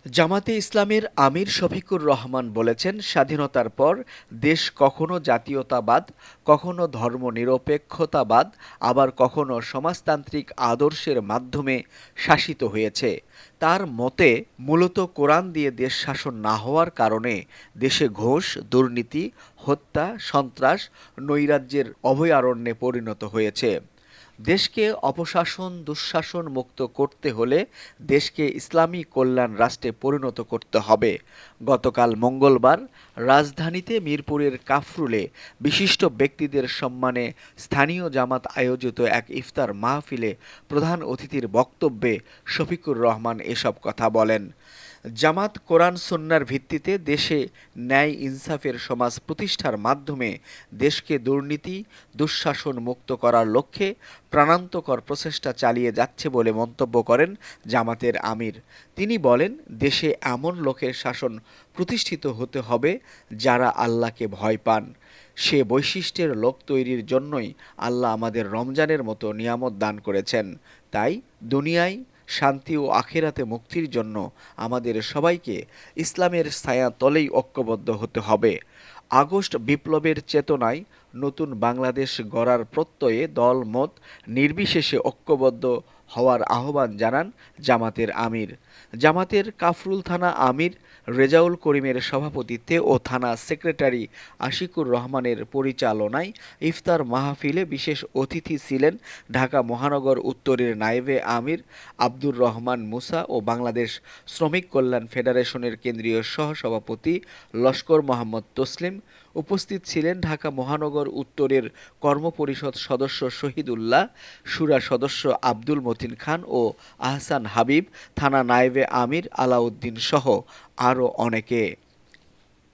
জামাতে ইসলামের আমির শফিকুর রহমান বলেছেন, স্বাধীনতার পর দেশ কখনো জাতীয়তাবাদ, কখনো ধর্মনিরপেক্ষতাবাদ, আবার কখনো সমাজতান্ত্রিক আদর্শের মাধ্যমে শাসিত হয়েছে। তার মতে, মূলত কোরআন দিয়ে দেশ শাসন না হওয়ার কারণে দেশে ঘুষ, দুর্নীতি, হত্যা, সন্ত্রাস, নৈরাজ্যের অভয়ারণ্যে পরিণত হয়েছে। দেশকে অপশাসন দুঃশাসন মুক্ত করতে হলে দেশকে ইসলামী কল্যাণ রাষ্ট্রে পরিণত করতে হবে। গতকাল মঙ্গলবার রাজধানীতে মিরপুরের কাফরুলে বিশিষ্ট ব্যক্তিদের সম্মানে স্থানীয় জামাত আয়োজিত এক ইফতার মাহফিলে প্রধান অতিথির বক্তব্যে শফিকুর রহমান এসব কথা বলেন। জামাত কোরআন সুন্নাহর ভিত্তিতে দেশে ন্যায় ইনসাফের সমাজ প্রতিষ্ঠার মাধ্যমে দেশকে দুর্নীতি দুঃশাসন মুক্ত করার লক্ষ্যে প্রাণান্তকর প্রচেষ্টা চালিয়ে যাচ্ছে বলে মন্তব্য করেন জামাতের আমির। তিনি বলেন, দেশে এমন লোকের শাসন প্রতিষ্ঠিত হতে হবে যারা আল্লাহকে ভয় পান। সে বৈশিষ্ট্যের লোক তৈরির জন্যই আল্লাহ আমাদের রমজানের মতো নিয়ামত দান করেছেন। তাই দুনিয়ায় শান্তি ও আখিরাতে মুক্তির জন্য আমাদের সবাইকে ইসলামের ছায়া তলেই ঐক্যবদ্ধ হতে হবে। আগস্ট বিপ্লবের চেতনায় নতুন বাংলাদেশ গড়ার প্রত্যয়ে দলমত নির্বিশেষে ঐক্যবদ্ধ হওয়ার আহ্বান জানান জামাতের আমির। জামাতের কাফরুল থানা আমির রেজাউল করিমের সভাপতিত্বে ও থানা সেক্রেটারি আশিকুর রহমানের পরিচালনায় ইফতার মাহফিলে বিশেষ অতিথি ছিলেন ঢাকা মহানগর উত্তরের নায়েবে আমির আব্দুর রহমান মুসা ও বাংলাদেশ শ্রমিক কল্যাণ ফেডারেশনের কেন্দ্রীয় সহসভাপতি লস্কর মোহাম্মদ তসলিম। উপস্থিত ছিলেন ঢাকা মহানগর উত্তরের কর্মপরিষদ সদস্য শহীদুল্লাহ, শুরা সদস্য আব্দুল মতিন খান ও আহসান হাবিব, থানা নায়েবে আমির আলাউদ্দিন সহ আরও অনেকে।